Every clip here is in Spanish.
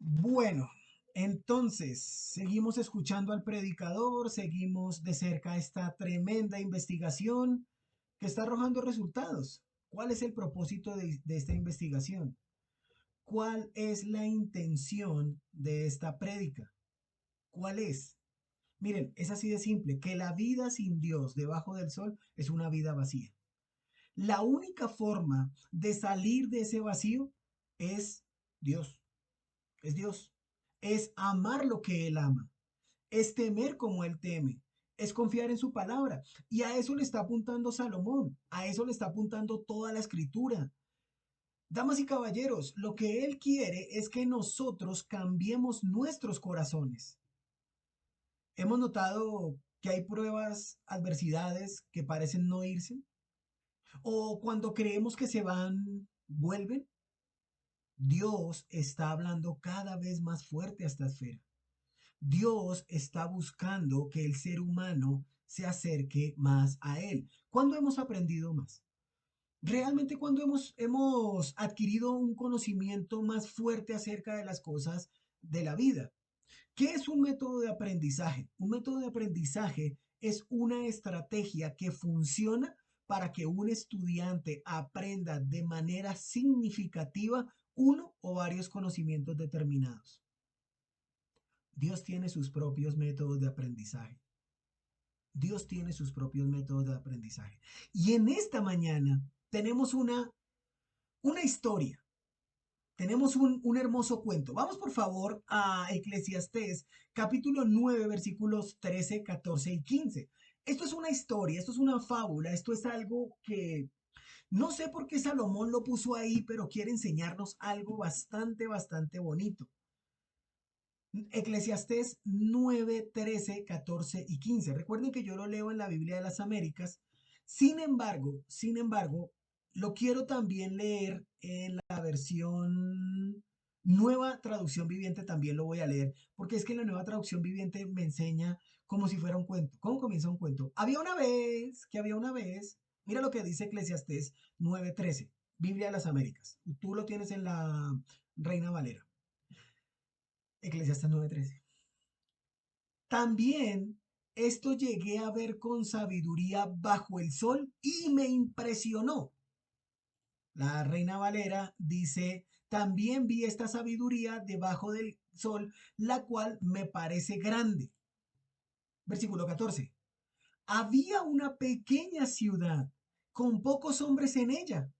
Bueno, entonces, seguimos escuchando al predicador, seguimos de cerca esta tremenda investigación que está arrojando resultados. ¿Cuál es el propósito de esta investigación? ¿Cuál es la intención de esta prédica? ¿Cuál es? Miren, es así de simple, que la vida sin Dios debajo del sol es una vida vacía. La única forma de salir de ese vacío es Dios. Es Dios. Es amar lo que Él ama. Es temer como Él teme. Es confiar en su palabra. Y a eso le está apuntando Salomón. A eso le está apuntando toda la escritura. Damas y caballeros, lo que Él quiere es que nosotros cambiemos nuestros corazones. Hemos notado que hay pruebas, adversidades que parecen no irse. O cuando creemos que se van, vuelven. Dios está hablando cada vez más fuerte a esta esfera. Dios está buscando que el ser humano se acerque más a Él. ¿Cuándo hemos aprendido más? Realmente cuando hemos adquirido un conocimiento más fuerte acerca de las cosas de la vida. ¿Qué es un método de aprendizaje? Un método de aprendizaje es una estrategia que funciona para que un estudiante aprenda de manera significativa uno o varios conocimientos determinados. Dios tiene sus propios métodos de aprendizaje. Dios tiene sus propios métodos de aprendizaje. Y en esta mañana tenemos una historia, tenemos un hermoso cuento. Vamos por favor a Eclesiastés capítulo 9 versículos 13, 14 y 15. Esto es una historia, esto es una fábula, esto es algo que no sé por qué Salomón lo puso ahí, pero quiere enseñarnos algo bastante bonito. Eclesiastés 9, 13, 14 y 15. Recuerden que yo lo leo en la Biblia de las Américas. Sin embargo, lo quiero también leer en la versión nueva traducción viviente, también lo voy a leer, porque es que la nueva traducción viviente me enseña como si fuera un cuento. ¿Cómo comienza un cuento? Había una vez, mira lo que dice Eclesiastés 9:13, Biblia de las Américas. Tú lo tienes en la Reina Valera. Eclesiastés 9:13. También esto llegué a ver con sabiduría bajo el sol y me impresionó. La Reina Valera dice, también vi esta sabiduría debajo del sol, la cual me parece grande. Versículo 14. Había una pequeña ciudad con pocos hombres en ella.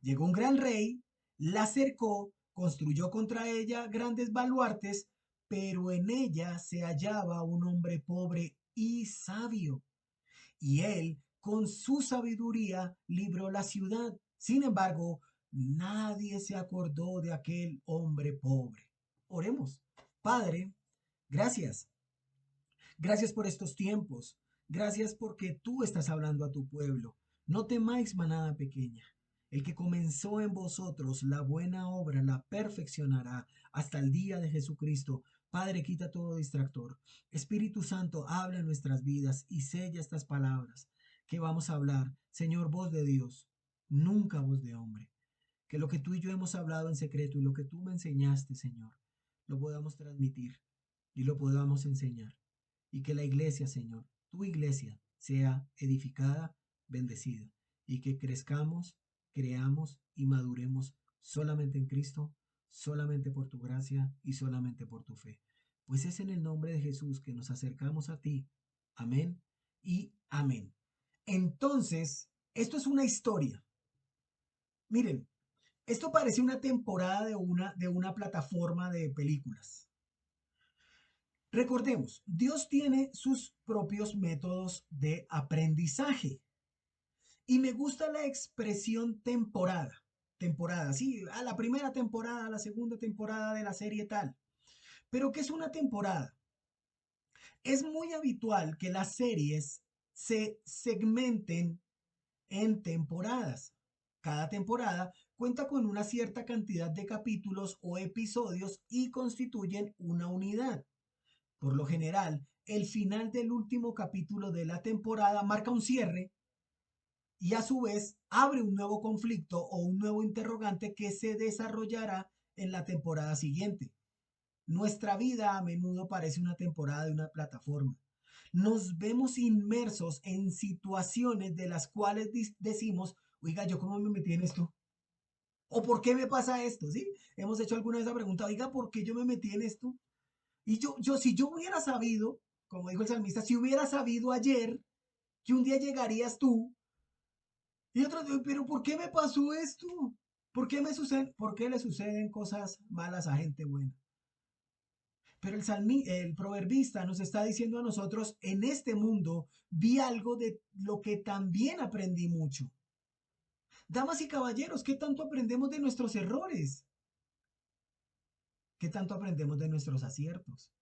Llegó un gran rey, la cercó, construyó contra ella grandes baluartes, pero en ella se hallaba un hombre pobre y sabio. Y él, con su sabiduría, libró la ciudad. Sin embargo, nadie se acordó de aquel hombre pobre. Oremos. Padre, gracias. Gracias por estos tiempos. Gracias porque tú estás hablando a tu pueblo. No temáis, manada pequeña. El que comenzó en vosotros la buena obra la perfeccionará hasta el día de Jesucristo. Padre, quita todo distractor. Espíritu Santo, habla en nuestras vidas y sella estas palabras que vamos a hablar. Señor, voz de Dios, nunca voz de hombre. Que lo que tú y yo hemos hablado en secreto y lo que tú me enseñaste, Señor, lo podamos transmitir y lo podamos enseñar. Y que la iglesia, Señor, tu iglesia, sea edificada, bendecida. Y que crezcamos, creamos y maduremos solamente en Cristo, solamente por tu gracia y solamente por tu fe. Pues es en el nombre de Jesús que nos acercamos a ti. Amén y amén. Entonces, esto es una historia. Miren, esto parece una temporada de una plataforma de películas. Recordemos, Dios tiene sus propios métodos de aprendizaje. Y me gusta la expresión temporada. Temporada, sí, a la primera temporada, a la segunda temporada de la serie tal. Pero ¿qué es una temporada? Es muy habitual que las series se segmenten en temporadas. Cada temporada cuenta con una cierta cantidad de capítulos o episodios y constituyen una unidad. Por lo general, el final del último capítulo de la temporada marca un cierre y a su vez abre un nuevo conflicto o un nuevo interrogante que se desarrollará en la temporada siguiente. Nuestra vida a menudo parece una temporada de una plataforma. Nos vemos inmersos en situaciones de las cuales decimos, oiga, ¿yo cómo me metí en esto? ¿O por qué me pasa esto? ¿Sí? Hemos hecho alguna vez la pregunta, oiga, ¿por qué yo me metí en esto? Y si yo hubiera sabido, como dijo el salmista, si hubiera sabido ayer que un día llegarías tú, y otro, pero ¿por qué me pasó esto? ¿Por qué le suceden cosas malas a gente buena? Pero el proverbista nos está diciendo a nosotros, en este mundo vi algo de lo que también aprendí mucho. Damas y caballeros, ¿qué tanto aprendemos de nuestros errores? ¿Qué tanto aprendemos de nuestros aciertos?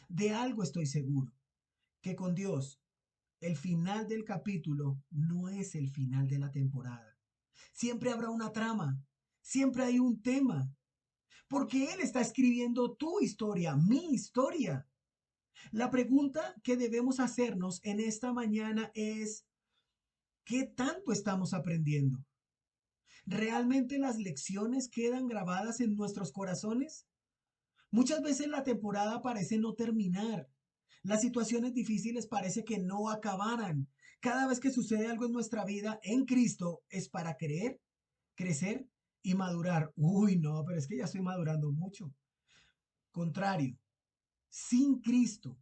De algo estoy seguro, que con Dios el final del capítulo no es el final de la temporada. Siempre habrá una trama, siempre hay un tema, porque Él está escribiendo tu historia, mi historia. La pregunta que debemos hacernos en esta mañana es, ¿qué tanto estamos aprendiendo? ¿Realmente las lecciones quedan grabadas en nuestros corazones? Muchas veces la temporada parece no terminar. Las situaciones difíciles parece que no acabaran. Cada vez que sucede algo en nuestra vida en Cristo es para creer, crecer y madurar. Uy, no, pero es que ya estoy madurando mucho. Contrario, sin Cristo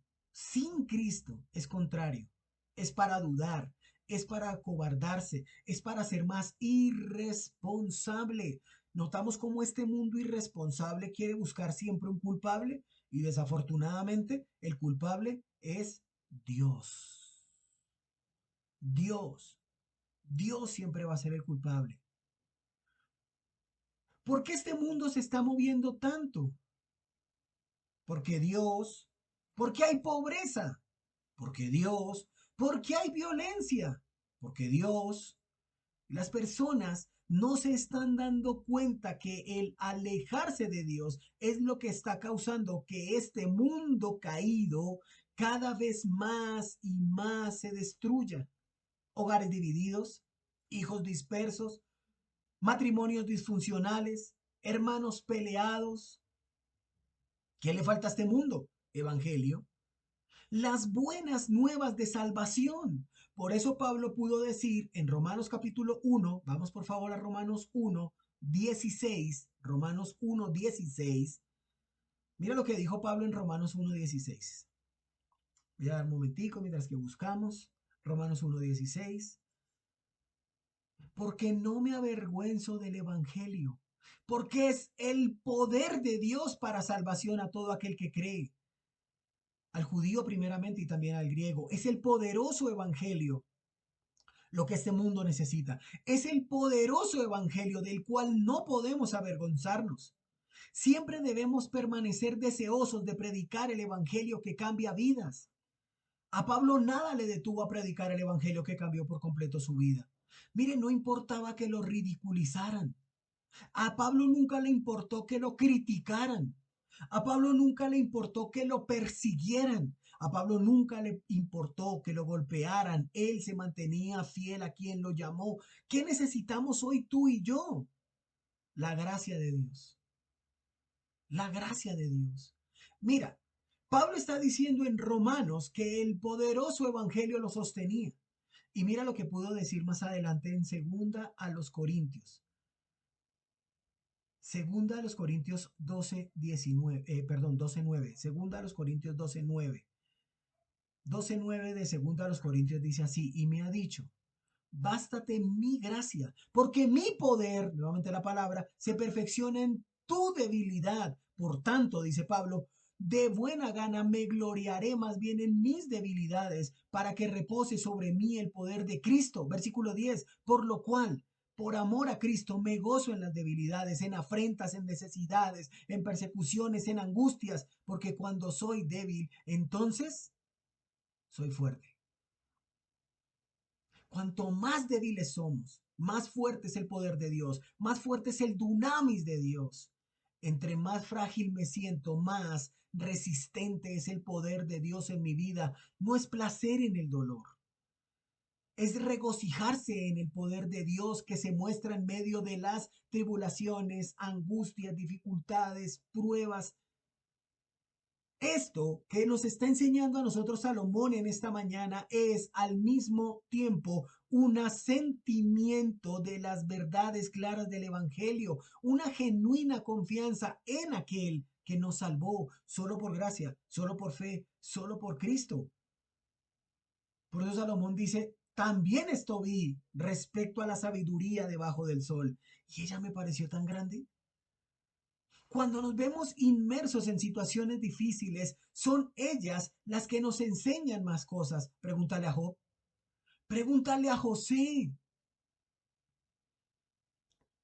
es contrario. Es para dudar, es para acobardarse, es para ser más irresponsable. Notamos cómo este mundo irresponsable quiere buscar siempre un culpable y desafortunadamente el culpable es Dios. Dios. Dios siempre va a ser el culpable. ¿Por qué este mundo se está moviendo tanto? Porque Dios, porque hay pobreza, porque Dios, porque hay violencia, porque Dios, las personas no se están dando cuenta que el alejarse de Dios es lo que está causando que este mundo caído cada vez más y más se destruya. Hogares divididos, hijos dispersos, matrimonios disfuncionales, hermanos peleados. ¿Qué le falta a este mundo? Evangelio. Las buenas nuevas de salvación. Por eso Pablo pudo decir en Romanos capítulo 1, vamos por favor a Romanos 1, 16, Romanos 1, 16. Mira lo que dijo Pablo en Romanos 1, 16. Voy a dar un momentico mientras que buscamos. Romanos 1, 16. Porque no me avergüenzo del Evangelio, porque es el poder de Dios para salvación a todo aquel que cree, al judío primeramente y también al griego. Es el poderoso Evangelio lo que este mundo necesita. Es el poderoso Evangelio del cual no podemos avergonzarnos. Siempre debemos permanecer deseosos de predicar el Evangelio que cambia vidas. A Pablo nada le detuvo a predicar el Evangelio que cambió por completo su vida. Miren, no importaba que lo ridiculizaran. A Pablo nunca le importó que lo criticaran. A Pablo nunca le importó que lo persiguieran. A Pablo nunca le importó que lo golpearan. Él se mantenía fiel a quien lo llamó. ¿Qué necesitamos hoy tú y yo? La gracia de Dios. La gracia de Dios. Mira, Pablo está diciendo en Romanos que el poderoso evangelio lo sostenía. Y mira lo que pudo decir más adelante en segunda a los Corintios. Segunda de los Corintios 12, 19, perdón, 12, 9. Segunda de los Corintios 12, 9. 12, 9 de Segunda de los Corintios dice así, y me ha dicho, bástate mi gracia, porque mi poder, nuevamente la palabra, se perfecciona en tu debilidad. Por tanto, dice Pablo, de buena gana me gloriaré más bien en mis debilidades, para que repose sobre mí el poder de Cristo. Versículo 10, por lo cual, por amor a Cristo, me gozo en las debilidades, en afrentas, en necesidades, en persecuciones, en angustias, porque cuando soy débil, entonces soy fuerte. Cuanto más débiles somos, más fuerte es el poder de Dios, más fuerte es el dunamis de Dios. Entre más frágil me siento, más resistente es el poder de Dios en mi vida. No es placer en el dolor, es regocijarse en el poder de Dios que se muestra en medio de las tribulaciones, angustias, dificultades, pruebas. Esto que nos está enseñando a nosotros Salomón en esta mañana es al mismo tiempo un asentimiento de las verdades claras del Evangelio, una genuina confianza en aquel que nos salvó solo por gracia, solo por fe, solo por Cristo. Por eso Salomón dice, también esto vi respecto a la sabiduría debajo del sol. Y ella me pareció tan grande. Cuando nos vemos inmersos en situaciones difíciles, son ellas las que nos enseñan más cosas. Pregúntale a Job, pregúntale a José.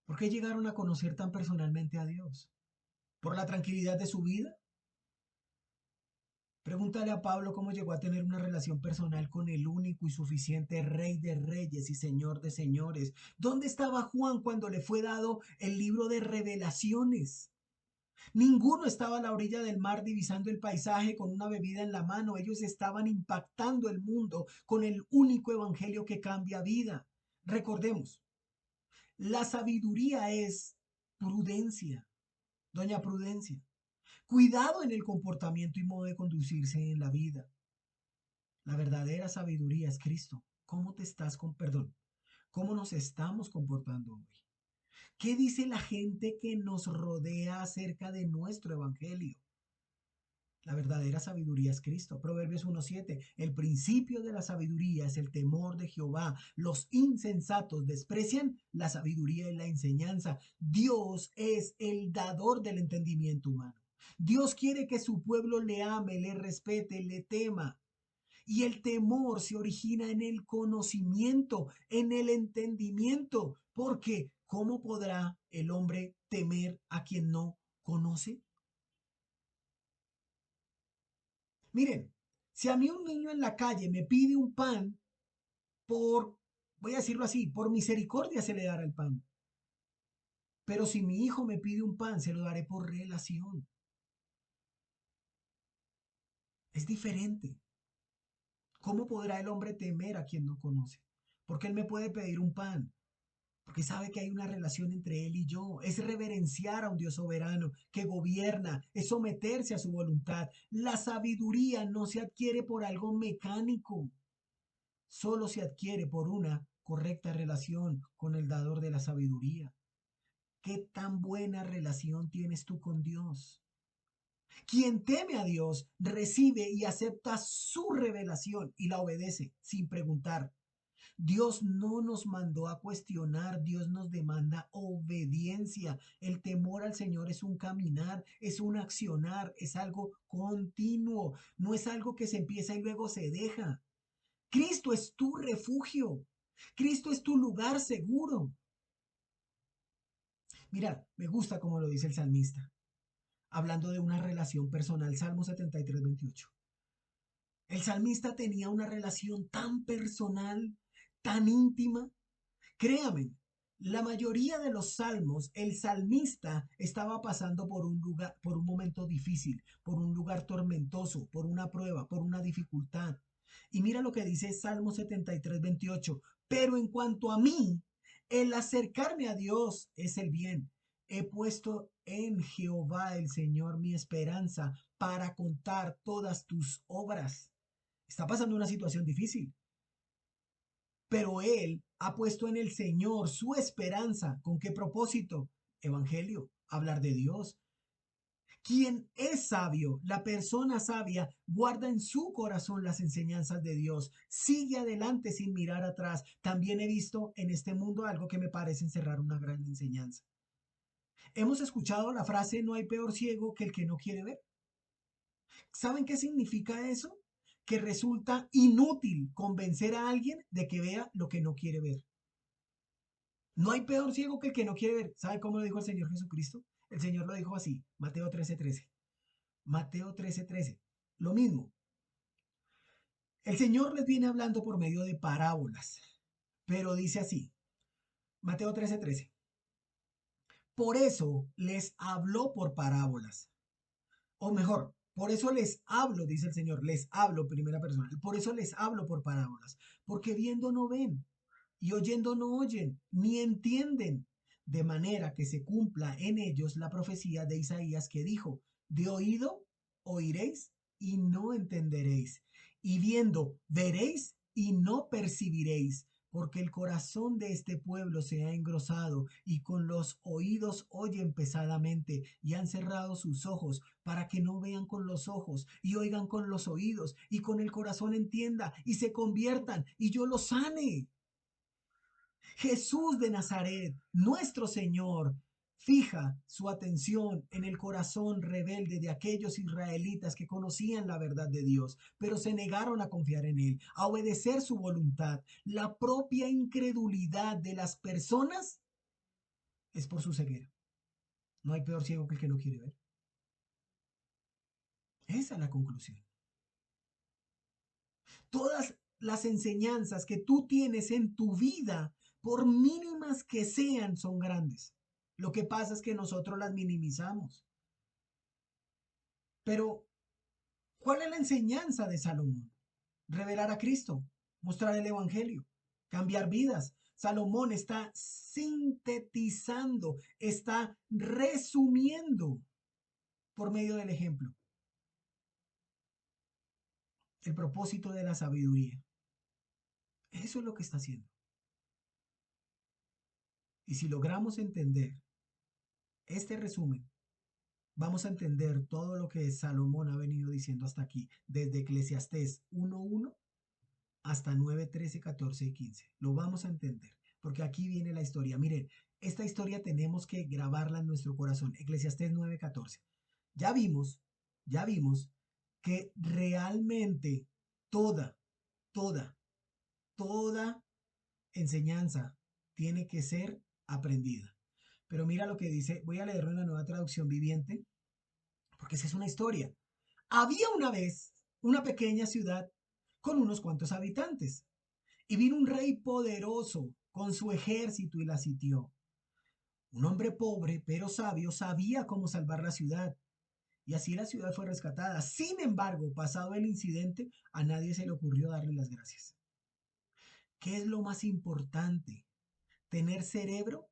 ¿Por qué llegaron a conocer tan personalmente a Dios? ¿Por la tranquilidad de su vida? Pregúntale a Pablo cómo llegó a tener una relación personal con el único y suficiente Rey de Reyes y Señor de Señores. ¿Dónde estaba Juan cuando le fue dado el libro de revelaciones? Ninguno estaba a la orilla del mar divisando el paisaje con una bebida en la mano. Ellos estaban impactando el mundo con el único evangelio que cambia vida. Recordemos, la sabiduría es prudencia, doña Prudencia. Cuidado en el comportamiento y modo de conducirse en la vida. La verdadera sabiduría es Cristo. ¿Cómo te estás con perdón? ¿Cómo nos estamos comportando hoy? ¿Qué dice la gente que nos rodea acerca de nuestro evangelio? La verdadera sabiduría es Cristo. Proverbios 1:7. El principio de la sabiduría es el temor de Jehová. Los insensatos desprecian la sabiduría y la enseñanza. Dios es el dador del entendimiento humano. Dios quiere que su pueblo le ame, le respete, le tema. Y el temor se origina en el conocimiento, en el entendimiento. Porque ¿cómo podrá el hombre temer a quien no conoce? Miren, si a mí un niño en la calle me pide un pan, por, voy a decirlo así, por misericordia se le dará el pan. Pero si mi hijo me pide un pan, se lo daré por relación. Es diferente. ¿Cómo podrá el hombre temer a quien no conoce? Porque él me puede pedir un pan, porque sabe que hay una relación entre él y yo. Es reverenciar a un Dios soberano que gobierna, es someterse a su voluntad. La sabiduría no se adquiere por algo mecánico. Solo se adquiere por una correcta relación con el dador de la sabiduría. ¿Qué tan buena relación tienes tú con Dios? Quien teme a Dios recibe y acepta su revelación y la obedece sin preguntar. Dios no nos mandó a cuestionar, Dios nos demanda obediencia. El temor al Señor es un caminar, es un accionar, es algo continuo, no es algo que se empieza y luego se deja. Cristo es tu refugio. Cristo es tu lugar seguro. Mira, me gusta como lo dice el salmista, hablando de una relación personal, Salmo 73:28. El salmista tenía una relación tan personal, tan íntima. Créame, la mayoría de los salmos, el salmista estaba pasando por un lugar, por un momento difícil, por un lugar tormentoso, por una prueba, por una dificultad. Y mira lo que dice Salmo 73:28. Pero en cuanto a mí, el acercarme a Dios es el bien. He puesto en Jehová el Señor mi esperanza para contar todas tus obras. Está pasando una situación difícil, pero él ha puesto en el Señor su esperanza. ¿Con qué propósito? Evangelio, hablar de Dios. Quien es sabio, la persona sabia, guarda en su corazón las enseñanzas de Dios. Sigue adelante sin mirar atrás. También he visto en este mundo algo que me parece encerrar una gran enseñanza. Hemos escuchado la frase, no hay peor ciego que el que no quiere ver. ¿Saben qué significa eso? Que resulta inútil convencer a alguien de que vea lo que no quiere ver. No hay peor ciego que el que no quiere ver. ¿Sabe cómo lo dijo el Señor Jesucristo? El Señor lo dijo así, Mateo 13:13. Mateo 13:13. Lo mismo. El Señor les viene hablando por medio de parábolas, pero dice así, Mateo 13:13. Por eso les habló por parábolas. O mejor, por eso les hablo, dice el Señor, les hablo primera persona. Por eso les hablo por parábolas, porque viendo no ven y oyendo no oyen, ni entienden, de manera que se cumpla en ellos la profecía de Isaías que dijo, de oído oiréis y no entenderéis, y viendo veréis y no percibiréis, porque el corazón de este pueblo se ha engrosado y con los oídos oyen pesadamente y han cerrado sus ojos para que no vean con los ojos y oigan con los oídos y con el corazón entienda y se conviertan y yo los sane. Jesús de Nazaret, nuestro Señor, fija su atención en el corazón rebelde de aquellos israelitas que conocían la verdad de Dios, pero se negaron a confiar en Él, a obedecer su voluntad. La propia incredulidad de las personas es por su ceguera. No hay peor ciego que el que no quiere ver. Esa es la conclusión. Todas las enseñanzas que tú tienes en tu vida, por mínimas que sean, son grandes. Lo que pasa es que nosotros las minimizamos. Pero, ¿cuál es la enseñanza de Salomón? Revelar a Cristo, mostrar el Evangelio, cambiar vidas. Salomón está sintetizando, está resumiendo por medio del ejemplo el propósito de la sabiduría. Eso es lo que está haciendo. Y si logramos entender este resumen, vamos a entender todo lo que Salomón ha venido diciendo hasta aquí, desde Eclesiastés 1:1 hasta 9, 13, 14 y 15. Lo vamos a entender, porque aquí viene la historia. Miren, esta historia tenemos que grabarla en nuestro corazón. Eclesiastés 9:14. Ya vimos, ya vimos que realmente toda, toda, toda enseñanza tiene que ser aprendida. Pero mira lo que dice, voy a leerlo en la Nueva Traducción Viviente, porque esa es una historia. Había una vez una pequeña ciudad con unos cuantos habitantes, y vino un rey poderoso con su ejército y la sitió. Un hombre pobre pero sabio sabía cómo salvar la ciudad, y así la ciudad fue rescatada. Sin embargo, pasado el incidente, a nadie se le ocurrió darle las gracias. ¿Qué es lo más importante? ¿Tener cerebro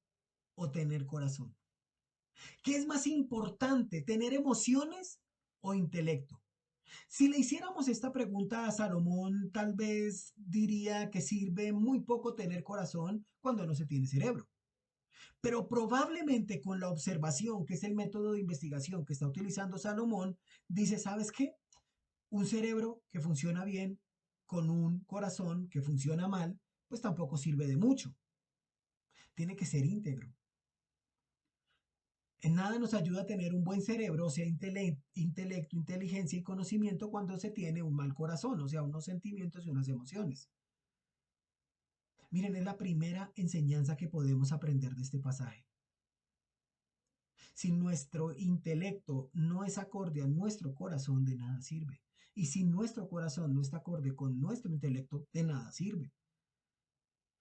o tener corazón? ¿Qué es más importante? ¿Tener emociones o intelecto? Si le hiciéramos esta pregunta a Salomón, tal vez diría que sirve muy poco tener corazón cuando no se tiene cerebro. Pero probablemente con la observación, que es el método de investigación que está utilizando Salomón, dice, ¿sabes qué? Un cerebro que funciona bien con un corazón que funciona mal, pues tampoco sirve de mucho. Tiene que ser íntegro. En nada nos ayuda a tener un buen cerebro, o sea, intelecto, inteligencia y conocimiento cuando se tiene un mal corazón, o sea, unos sentimientos y unas emociones. Miren, es la primera enseñanza que podemos aprender de este pasaje. Si nuestro intelecto no es acorde a nuestro corazón, de nada sirve. Y si nuestro corazón no está acorde con nuestro intelecto, de nada sirve.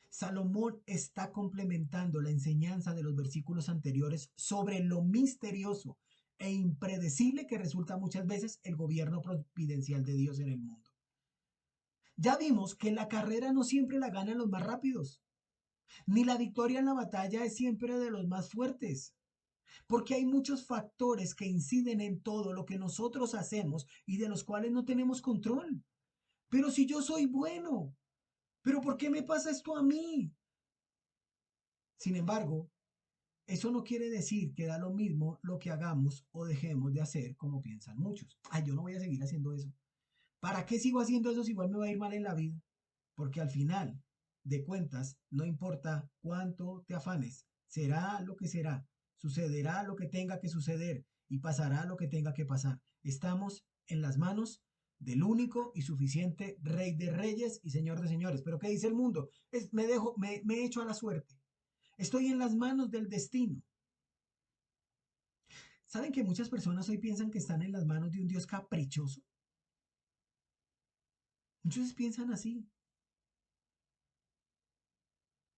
Salomón está complementando la enseñanza de los versículos anteriores sobre lo misterioso e impredecible que resulta muchas veces el gobierno providencial de Dios en el mundo. Ya vimos que la carrera no siempre la ganan los más rápidos, ni la victoria en la batalla es siempre de los más fuertes, porque hay muchos factores que inciden en todo lo que nosotros hacemos y de los cuales no tenemos control. Pero si yo soy bueno, ¿pero por qué me pasa esto a mí? Sin embargo, eso no quiere decir que da lo mismo lo que hagamos o dejemos de hacer como piensan muchos. Ay, yo no voy a seguir haciendo eso. ¿Para qué sigo haciendo eso si igual me va a ir mal en la vida? Porque al final de cuentas, no importa cuánto te afanes, será lo que será, sucederá lo que tenga que suceder y pasará lo que tenga que pasar. Estamos en las manos del único y suficiente Rey de Reyes y Señor de Señores. Pero ¿qué dice el mundo? Me echo a la suerte. Estoy en las manos del destino. ¿Saben que muchas personas hoy piensan que están en las manos de un Dios caprichoso? Muchos piensan así.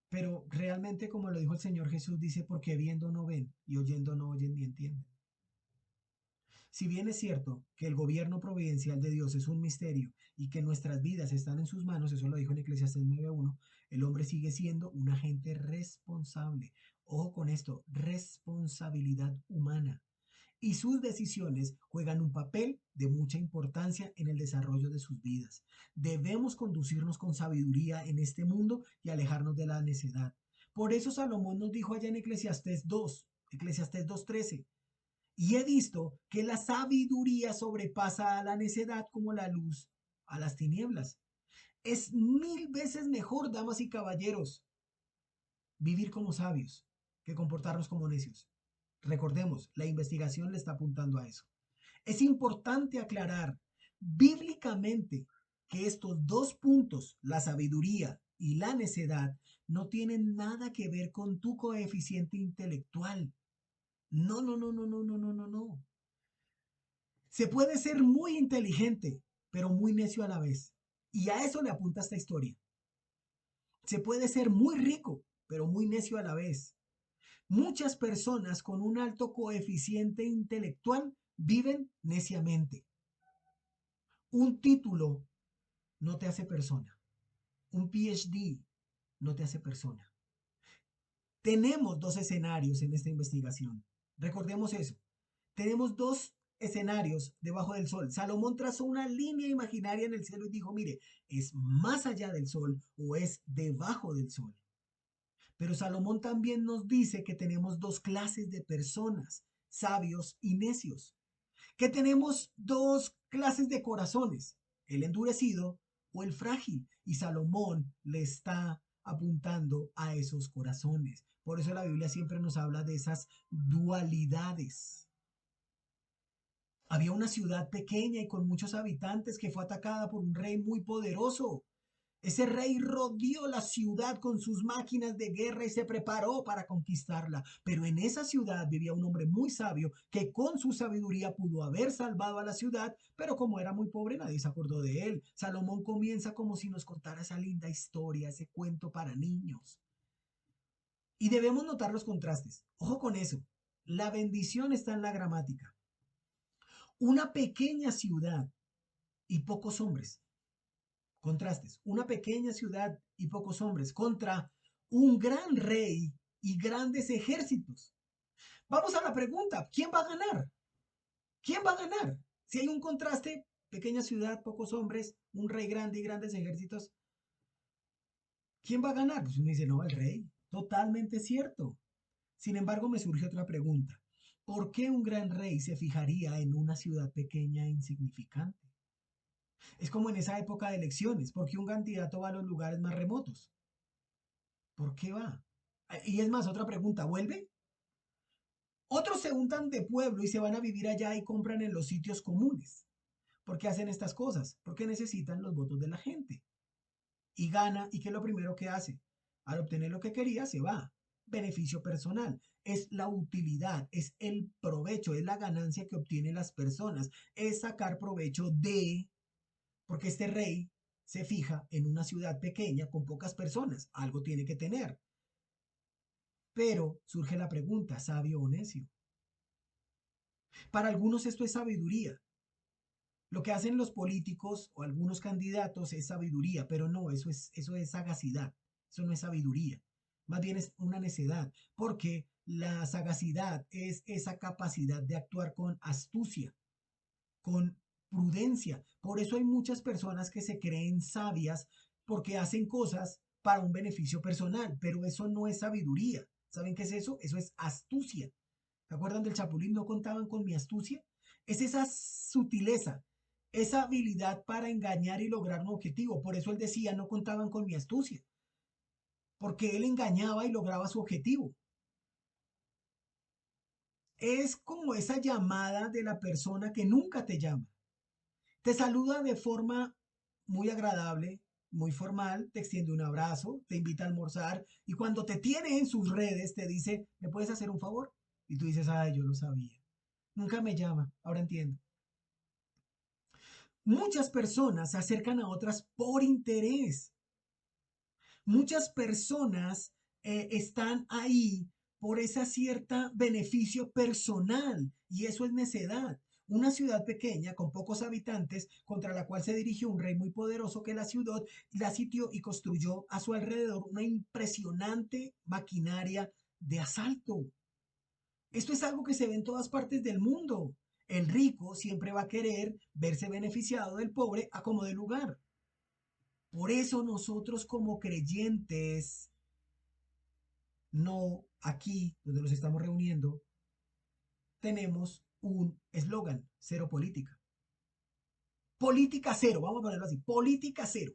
Pero realmente, como lo dijo el Señor Jesús, dice, porque viendo no ven y oyendo no oyen ni entienden. Si bien es cierto que el gobierno providencial de Dios es un misterio y que nuestras vidas están en sus manos, eso lo dijo en Eclesiastés 9:1, el hombre sigue siendo un agente responsable. Ojo con esto, responsabilidad humana. y sus decisiones juegan un papel de mucha importancia en el desarrollo de sus vidas. Debemos conducirnos con sabiduría en este mundo y alejarnos de la necedad. Por eso Salomón nos dijo allá en Eclesiastés 2:13, y he visto que la sabiduría sobrepasa a la necedad como la luz a las tinieblas. Es 1000 veces mejor, damas y caballeros, vivir como sabios que comportarnos como necios. Recordemos, la investigación le está apuntando a eso. Es importante aclarar bíblicamente que estos dos puntos, la sabiduría y la necedad, no tienen nada que ver con tu coeficiente intelectual. No, no, no, no, no, no, no, no, no. Se puede ser muy inteligente, pero muy necio a la vez. Y a eso le apunta esta historia. Se puede ser muy rico, pero muy necio a la vez. Muchas personas con un alto coeficiente intelectual viven neciamente. Un título no te hace persona. Un PhD no te hace persona. Tenemos dos escenarios en esta investigación. Recordemos eso. Tenemos dos escenarios debajo del sol. Salomón trazó una línea imaginaria en el cielo y dijo, mire, es más allá del sol o es debajo del sol. Pero Salomón también nos dice que tenemos dos clases de personas, sabios y necios, que tenemos dos clases de corazones, el endurecido o el frágil. Y Salomón le está apuntando a esos corazones. Por eso la Biblia siempre nos habla de esas dualidades. Había una ciudad pequeña y con muchos habitantes que fue atacada por un rey muy poderoso. Ese rey rodeó la ciudad con sus máquinas de guerra y se preparó para conquistarla. Pero en esa ciudad vivía un hombre muy sabio que con su sabiduría pudo haber salvado a la ciudad, pero como era muy pobre nadie se acordó de él. Salomón comienza como si nos contara esa linda historia, ese cuento para niños. Y debemos notar los contrastes. Ojo con eso. La bendición está en la gramática. Una pequeña ciudad y pocos hombres. Contrastes. Una pequeña ciudad y pocos hombres contra un gran rey y grandes ejércitos. Vamos a la pregunta, ¿quién va a ganar? ¿Quién va a ganar? Si hay un contraste, pequeña ciudad, pocos hombres, un rey grande y grandes ejércitos, ¿quién va a ganar? Pues uno dice, no, el rey. Totalmente cierto. Sin embargo, me surge otra pregunta. ¿Por qué un gran rey se fijaría en una ciudad pequeña e insignificante? Es como en esa época de elecciones. ¿Por qué un candidato va a los lugares más remotos? ¿Por qué va? Y es más, otra pregunta, ¿vuelve? Otros se untan de pueblo y se van a vivir allá y compran en los sitios comunes. ¿Por qué hacen estas cosas? Porque necesitan los votos de la gente. Y gana, ¿y qué es lo primero que hace? Al obtener lo que quería, se va. Beneficio personal. Es la utilidad, es el provecho, es la ganancia que obtienen las personas. Es sacar provecho de, porque este rey se fija en una ciudad pequeña con pocas personas. Algo tiene que tener. Pero surge la pregunta, ¿sabio o necio? Para algunos esto es sabiduría. Lo que hacen los políticos o algunos candidatos es sabiduría, pero no, eso es sagacidad, eso no es sabiduría. Más bien es una necedad, porque la sagacidad es esa capacidad de actuar con astucia, con prudencia. Por eso hay muchas personas que se creen sabias porque hacen cosas para un beneficio personal, pero eso no es sabiduría. ¿Saben qué es eso? Eso es astucia. ¿Se acuerdan del Chapulín? ¿No contaban con mi astucia? Es esa sutileza, esa habilidad para engañar y lograr un objetivo. Por eso él decía, no contaban con mi astucia, porque él engañaba y lograba su objetivo. Es como esa llamada de la persona que nunca te llama. Te saluda de forma muy agradable, muy formal, te extiende un abrazo, te invita a almorzar y cuando te tiene en sus redes te dice, ¿me puedes hacer un favor? Y tú dices, ay, yo lo sabía. Nunca me llama, ahora entiendo. Muchas personas se acercan a otras por interés. Muchas personas están ahí por esa cierta beneficio personal y eso es necedad. Una ciudad pequeña con pocos habitantes contra la cual se dirigió un rey muy poderoso que la sitió y construyó a su alrededor una impresionante maquinaria de asalto. Esto es algo que se ve en todas partes del mundo. El rico siempre va a querer verse beneficiado del pobre a como de lugar. Por eso nosotros como creyentes, no aquí donde nos estamos reuniendo, tenemos un eslogan, cero política. Política cero, vamos a ponerlo así, política cero.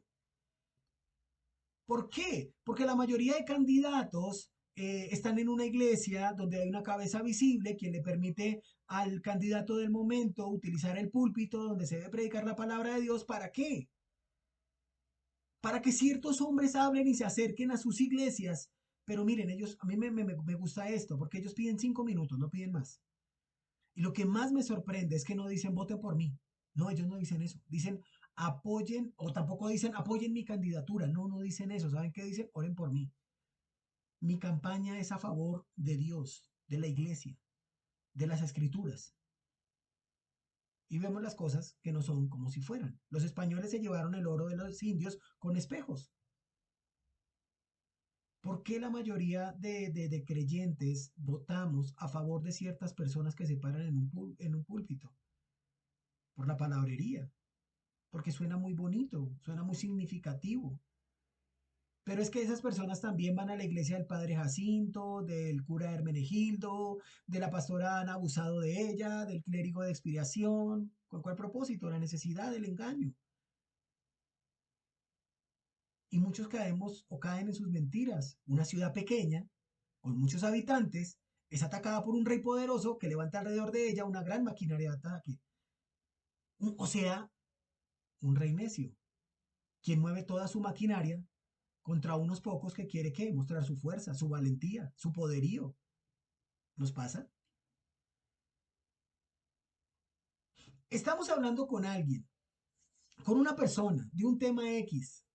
¿Por qué? Porque la mayoría de candidatos están en una iglesia donde hay una cabeza visible quien le permite al candidato del momento utilizar el púlpito donde se debe predicar la palabra de Dios. ¿Para qué? Para que ciertos hombres hablen y se acerquen a sus iglesias. Pero miren, ellos, a mí me gusta esto, porque ellos piden 5 minutos, no piden más. Y lo que más me sorprende es que no dicen voten por mí. No, ellos no dicen eso. Dicen apoyen, o tampoco dicen apoyen mi candidatura. No, no dicen eso. ¿Saben qué dicen? Oren por mí. Mi campaña es a favor de Dios, de la iglesia, de las escrituras. Y vemos las cosas que no son como si fueran. Los españoles se llevaron el oro de los indios con espejos. ¿Por qué la mayoría de creyentes votamos a favor de ciertas personas que se paran en un púlpito? Por la palabrería, porque suena muy bonito, suena muy significativo. Pero es que esas personas también van a la iglesia del padre Jacinto, del cura Hermenegildo, de la pastora han abusado de ella, del clérigo de expiación. ¿Con cuál propósito? La necesidad del engaño. Y muchos caemos o caen en sus mentiras. Una ciudad pequeña, con muchos habitantes, es atacada por un rey poderoso que levanta alrededor de ella una gran maquinaria de ataque. O sea, un rey necio, quien mueve toda su maquinaria contra unos pocos que quiere que mostrar su fuerza, su valentía, su poderío. ¿Nos pasa? Estamos hablando con alguien, con una persona de un tema X,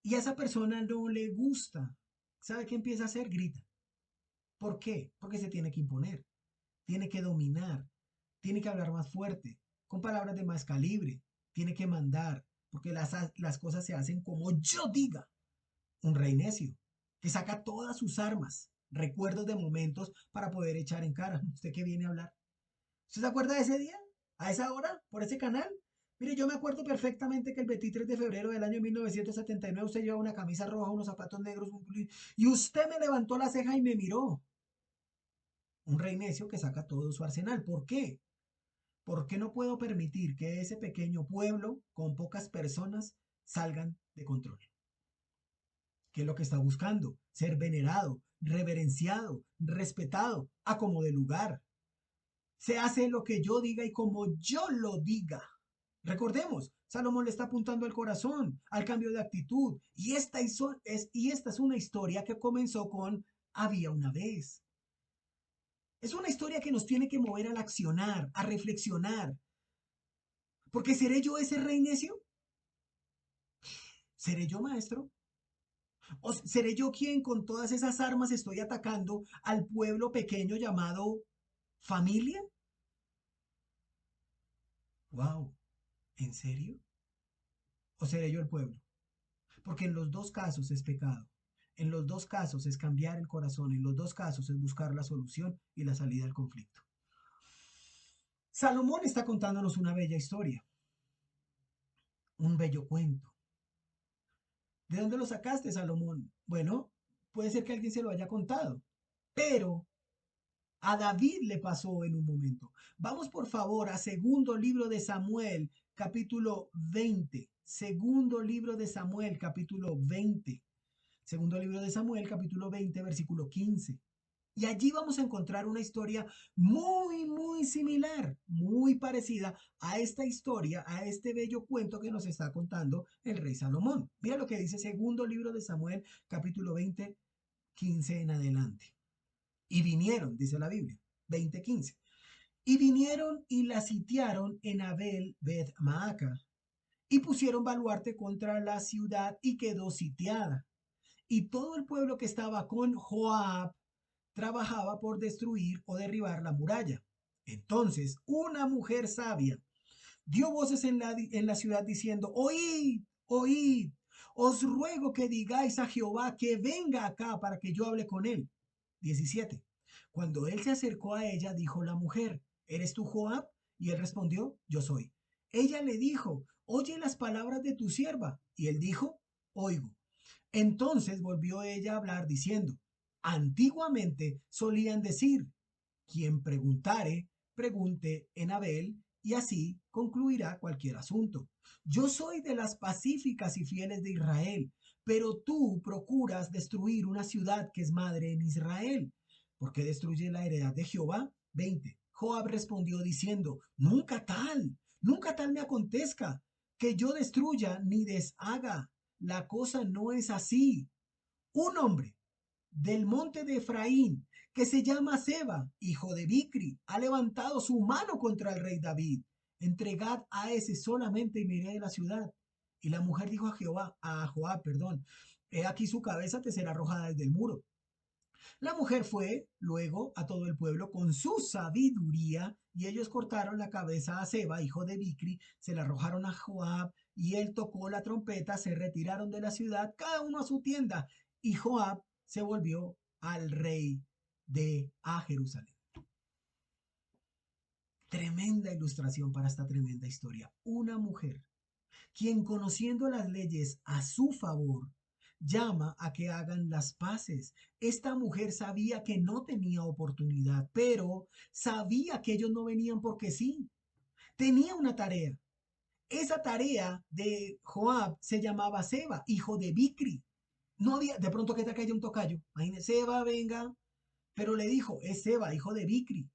y a esa persona no le gusta. ¿Sabe qué empieza a hacer? Grita. ¿Por qué? Porque se tiene que imponer, tiene que dominar, tiene que hablar más fuerte, con palabras de más calibre, tiene que mandar, porque las cosas se hacen como yo diga. Un rey necio, que saca todas sus armas, recuerdos de momentos para poder echar en cara. ¿Usted qué viene a hablar? ¿Usted se acuerda de ese día? ¿A esa hora? ¿Por ese canal? Mire, yo me acuerdo perfectamente que el 23 de febrero del año 1979 usted llevaba una camisa roja, unos zapatos negros, y usted me levantó la ceja y me miró. Un rey necio que saca todo su arsenal. ¿Por qué? Porque no puedo permitir que ese pequeño pueblo con pocas personas salgan de control. ¿Qué es lo que está buscando? Ser venerado, reverenciado, respetado, a como de lugar. Se hace lo que yo diga y como yo lo diga. Recordemos, Salomón le está apuntando al corazón, al cambio de actitud. Y esta es una historia que comenzó con había una vez. Es una historia que nos tiene que mover al accionar, a reflexionar. Porque ¿seré yo ese rey necio? ¿Seré yo maestro? ¿O seré yo quien con todas esas armas estoy atacando al pueblo pequeño llamado familia? ¡Wow! ¿En serio? ¿O seré yo el pueblo? Porque en los dos casos es pecado. En los dos casos es cambiar el corazón. En los dos casos es buscar la solución y la salida al conflicto. Salomón está contándonos una bella historia, un bello cuento. ¿De dónde lo sacaste, Salomón? Bueno, puede ser que alguien se lo haya contado, pero a David le pasó en un momento. Vamos por favor a segundo libro de Samuel, capítulo 20. Segundo libro de Samuel, capítulo 20. Segundo libro de Samuel, capítulo 20, versículo 15. Y allí vamos a encontrar una historia muy, muy similar, muy parecida a esta historia, a este bello cuento que nos está contando el rey Salomón. Mira lo que dice segundo libro de Samuel, capítulo 20, 15 en adelante. Y vinieron, dice la Biblia, 20:15. Y vinieron y la sitiaron en Abel Bet Maaca y pusieron baluarte contra la ciudad y quedó sitiada. Y todo el pueblo que estaba con Joab trabajaba por destruir o derribar la muralla. Entonces una mujer sabia dio voces en la ciudad diciendo, oíd, oíd, os ruego que digáis a Jehová que venga acá para que yo hable con él. 17. Cuando él se acercó a ella, dijo la mujer, ¿eres tú Joab? Y él respondió, yo soy. Ella le dijo, oye las palabras de tu sierva. Y él dijo, oigo. Entonces volvió ella a hablar diciendo, antiguamente solían decir, quien preguntare, pregunte en Abel, y así concluirá cualquier asunto. Yo soy de las pacíficas y fieles de Israel, pero tú procuras destruir una ciudad que es madre en Israel. ¿Por qué destruye la heredad de Jehová? 20. Joab respondió diciendo, nunca tal me acontezca, que yo destruya ni deshaga. La cosa no es así. Un hombre del monte de Efraín, que se llama Seba, hijo de Bicri, ha levantado su mano contra el rey David. Entregad a ese solamente y miré de la ciudad. Y la mujer dijo a Joab, he aquí su cabeza te será arrojada desde el muro. La mujer fue luego a todo el pueblo con su sabiduría, y ellos cortaron la cabeza a Seba, hijo de Bicri, se la arrojaron a Joab, y él tocó la trompeta, se retiraron de la ciudad, cada uno a su tienda, y Joab se volvió al rey a Jerusalén. Tremenda ilustración para esta tremenda historia. Una mujer, quien conociendo las leyes a su favor, llama a que hagan las paces. Esta mujer sabía que no tenía oportunidad, pero sabía que ellos no venían porque sí. Tenía una tarea. Esa tarea de Joab se llamaba Seba, hijo de Bicri. No había, de pronto que te haya un tocayo. Imagínese, Seba, venga. Pero le dijo, es Seba, hijo de Bicri,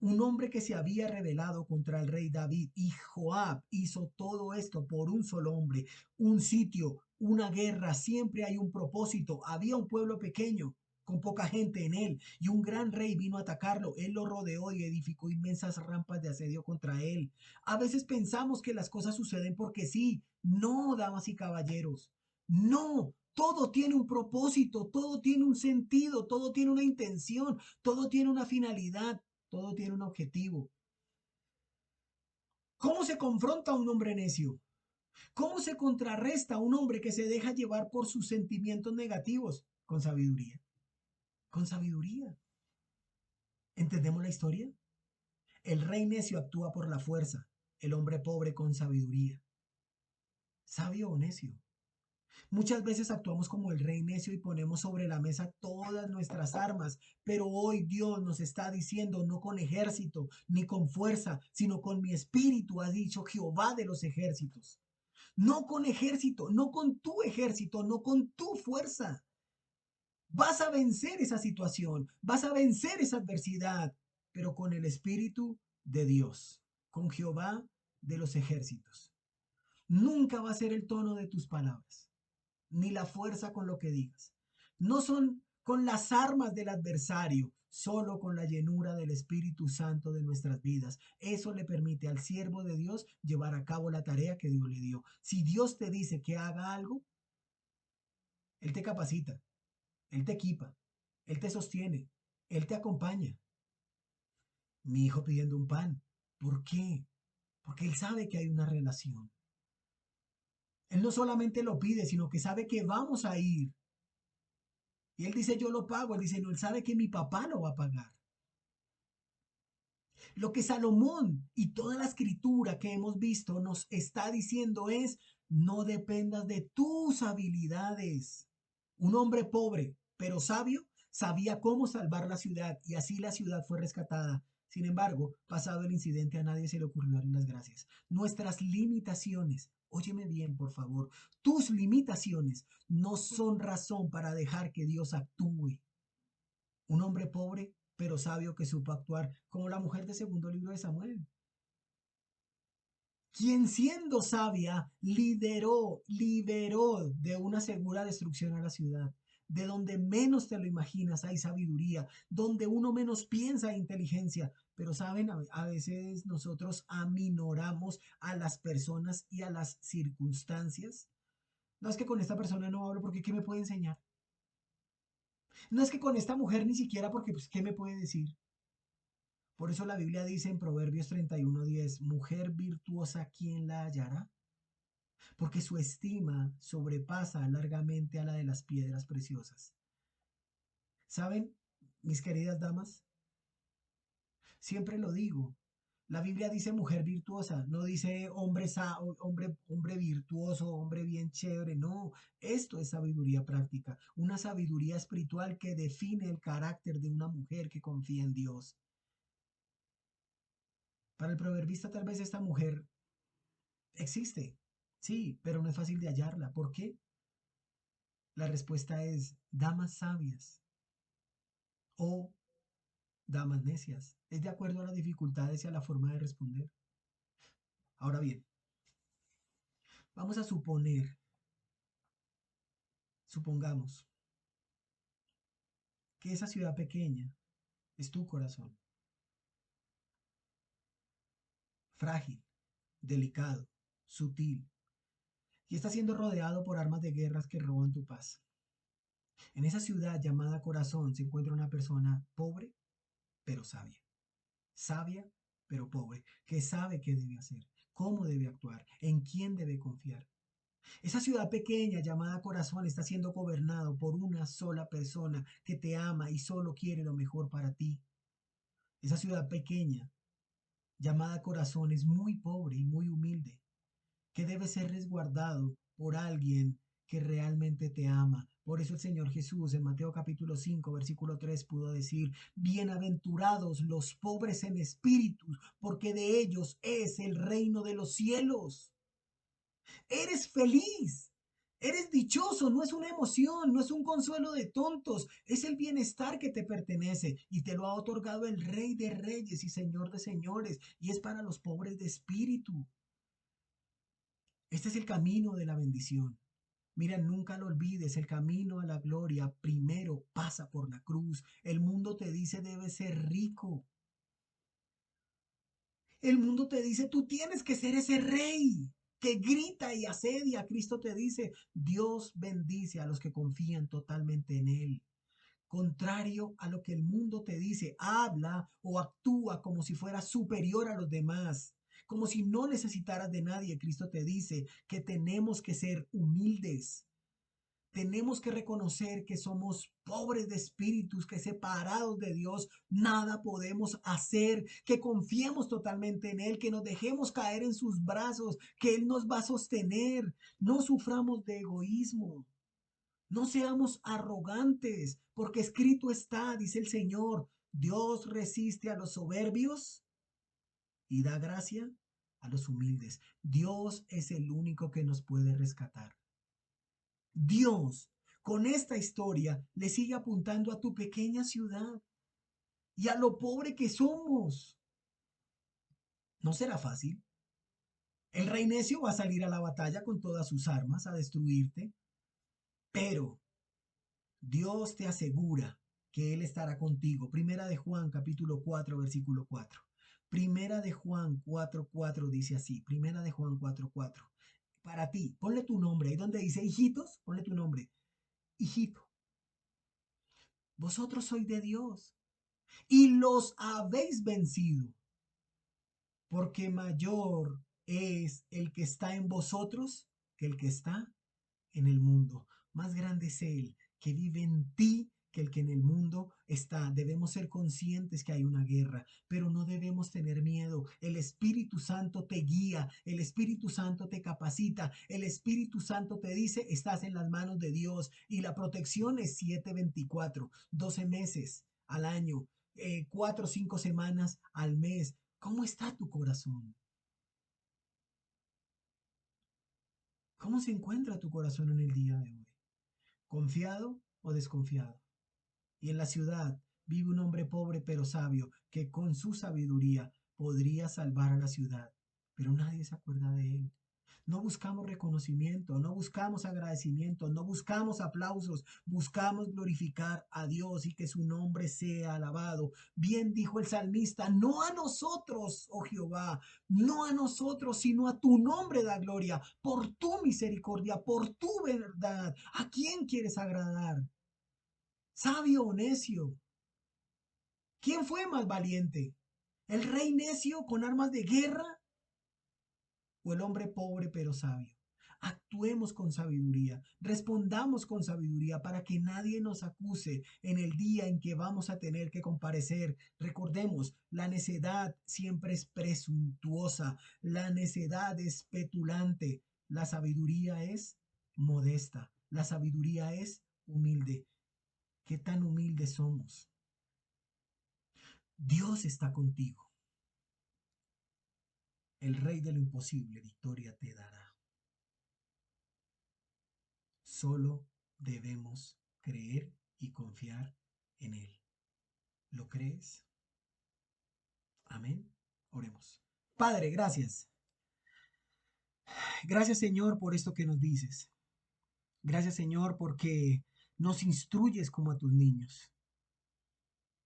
un hombre que se había rebelado contra el rey David, y Joab hizo todo esto por un solo hombre, un sitio, una guerra, siempre hay un propósito. Había un pueblo pequeño con poca gente en él, y un gran rey vino a atacarlo. Él lo rodeó y edificó inmensas rampas de asedio contra él. A veces pensamos que las cosas suceden porque sí. No, damas y caballeros, no. Todo tiene un propósito, todo tiene un sentido, todo tiene una intención, todo tiene una finalidad. Todo tiene un objetivo. ¿Cómo se confronta a un hombre necio? ¿Cómo se contrarresta a un hombre que se deja llevar por sus sentimientos negativos? Con sabiduría. Con sabiduría. ¿Entendemos la historia? El rey necio actúa por la fuerza, el hombre pobre con sabiduría. ¿Sabio o necio? Muchas veces actuamos como el rey necio y ponemos sobre la mesa todas nuestras armas, pero hoy Dios nos está diciendo no con ejército ni con fuerza, sino con mi espíritu, ha dicho Jehová de los ejércitos. No con ejército, no con tu ejército, no con tu fuerza. Vas a vencer esa situación, vas a vencer esa adversidad, pero con el espíritu de Dios, con Jehová de los ejércitos. Nunca va a ser el tono de tus palabras ni la fuerza con lo que digas. No son con las armas del adversario, solo con la llenura del Espíritu Santo de nuestras vidas. Eso le permite al siervo de Dios llevar a cabo la tarea que Dios le dio. Si Dios te dice que haga algo, Él te capacita, Él te equipa, Él te sostiene, Él te acompaña. Mi hijo pidiendo un pan. ¿Por qué? Porque Él sabe que hay una relación. Él no solamente lo pide, sino que sabe que vamos a ir. Y él dice, yo lo pago. Él dice, no, él sabe que mi papá lo va a pagar. Lo que Salomón y toda la escritura que hemos visto nos está diciendo es, no dependas de tus habilidades. Un hombre pobre, pero sabio, sabía cómo salvar la ciudad y así la ciudad fue rescatada. Sin embargo, pasado el incidente, a nadie se le ocurrió darle las gracias. Nuestras limitaciones, óyeme bien, por favor, tus limitaciones no son razón para dejar que Dios actúe. Un hombre pobre, pero sabio que supo actuar, como la mujer del segundo libro de Samuel, quien siendo sabia liberó de una segura destrucción a la ciudad. De donde menos te lo imaginas hay sabiduría, donde uno menos piensa hay inteligencia. Pero saben, a veces nosotros aminoramos a las personas y a las circunstancias. No es que con esta persona no hablo porque ¿qué me puede enseñar? No es que con esta mujer ni siquiera porque pues, ¿qué me puede decir? Por eso la Biblia dice en Proverbios 31:10, mujer virtuosa, ¿quién la hallará? Porque su estima sobrepasa largamente a la de las piedras preciosas. ¿Saben? mis queridas damas, siempre lo digo. La Biblia dice mujer virtuosa, no dice hombre, hombre virtuoso, hombre bien chévere, no. Esto es sabiduría práctica, una sabiduría espiritual que define el carácter de una mujer que confía en Dios. Para el proverbista tal vez esta mujer existe, sí, pero no es fácil de hallarla. ¿Por qué? La respuesta es damas sabias o damas necias. Es de acuerdo a las dificultades y a la forma de responder. Ahora bien, vamos a supongamos, que esa ciudad pequeña es tu corazón, frágil, delicado, sutil, y está siendo rodeado por armas de guerras que roban tu paz. En esa ciudad llamada corazón se encuentra una persona pobre, pero sabia. Sabia, pero pobre, que sabe qué debe hacer, cómo debe actuar, en quién debe confiar. Esa ciudad pequeña llamada corazón está siendo gobernado por una sola persona que te ama y solo quiere lo mejor para ti. Esa ciudad pequeña llamada corazón es muy pobre y muy humilde, que debe ser resguardado por alguien que realmente te ama. Por eso el Señor Jesús en Mateo capítulo 5 versículo 3 pudo decir, bienaventurados los pobres en espíritu, porque de ellos es el reino de los cielos. Eres feliz. Eres dichoso, no es una emoción, no es un consuelo de tontos, es el bienestar que te pertenece y te lo ha otorgado el Rey de Reyes y Señor de Señores y es para los pobres de espíritu. Este es el camino de la bendición. Mira, nunca lo olvides, el camino a la gloria primero pasa por la cruz. El mundo te dice debes ser rico. El mundo te dice tú tienes que ser ese rey que grita y asedia. Cristo te dice, Dios bendice a los que confían totalmente en Él. Contrario a lo que el mundo te dice, habla o actúa como si fuera superior a los demás, como si no necesitaras de nadie. Cristo te dice que tenemos que ser humildes. Tenemos que reconocer que somos pobres de espíritus, que separados de Dios nada podemos hacer, que confiemos totalmente en Él, que nos dejemos caer en sus brazos, que Él nos va a sostener. No suframos de egoísmo. No seamos arrogantes, porque escrito está, dice el Señor, Dios resiste a los soberbios y da gracia a los humildes. Dios es el único que nos puede rescatar. Dios, con esta historia, le sigue apuntando a tu pequeña ciudad y a lo pobre que somos. No será fácil. El rey necio va a salir a la batalla con todas sus armas a destruirte, pero Dios te asegura que Él estará contigo. Primera de Juan, capítulo 4, versículo 4. Primera de Juan 4, 4 dice así. Primera de Juan 4, 4. Para ti, ponle tu nombre. Ahí donde dice hijitos, ponle tu nombre. Hijito, vosotros sois de Dios y los habéis vencido, porque mayor es el que está en vosotros que el que está en el mundo. Más grande es Él que vive en ti que el que en el mundo está. Debemos ser conscientes que hay una guerra, pero no debemos tener miedo. El Espíritu Santo te guía, el Espíritu Santo te capacita, el Espíritu Santo te dice, estás en las manos de Dios y la protección es 7/24, 12 meses al año, 4 o 5 semanas al mes. ¿Cómo está tu corazón? ¿Cómo se encuentra tu corazón en el día de hoy? ¿Confiado o desconfiado? Y en la ciudad vive un hombre pobre pero sabio, que con su sabiduría podría salvar a la ciudad, pero nadie se acuerda de él. No buscamos reconocimiento, no buscamos agradecimiento, no buscamos aplausos, buscamos glorificar a Dios y que su nombre sea alabado. Bien dijo el salmista, no a nosotros, oh Jehová, no a nosotros, sino a tu nombre da gloria, por tu misericordia, por tu verdad. ¿A quién quieres agradar? ¿Sabio o necio? ¿Quién fue más valiente? ¿El rey necio con armas de guerra o el hombre pobre pero sabio? Actuemos con sabiduría, respondamos con sabiduría para que nadie nos acuse en el día en que vamos a tener que comparecer. Recordemos, la necedad siempre es presuntuosa, la necedad es petulante, la sabiduría es modesta, la sabiduría es humilde. ¿Qué tan humildes somos? Dios está contigo. El Rey de lo imposible, victoria te dará. Solo debemos creer y confiar en Él. ¿Lo crees? Amén. Oremos. Padre, gracias. Gracias, Señor, por esto que nos dices. Gracias, Señor, porque nos instruyes como a tus niños.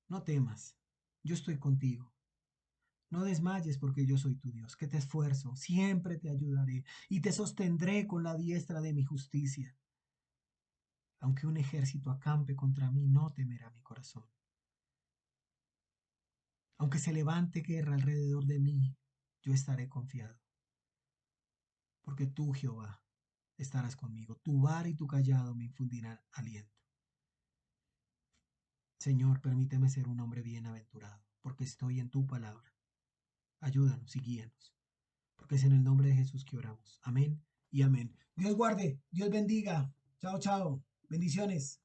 No temas, yo estoy contigo. No desmayes porque yo soy tu Dios, que te esfuerzo, siempre te ayudaré y te sostendré con la diestra de mi justicia. Aunque un ejército acampe contra mí, no temerá mi corazón. Aunque se levante guerra alrededor de mí, yo estaré confiado. Porque tú, Jehová, estarás conmigo. Tu vara y tu callado me infundirán aliento. Señor, permíteme ser un hombre bienaventurado, porque estoy en tu palabra. Ayúdanos y guíanos, porque es en el nombre de Jesús que oramos. Amén y amén. Dios guarde, Dios bendiga. Chao, chao. Bendiciones.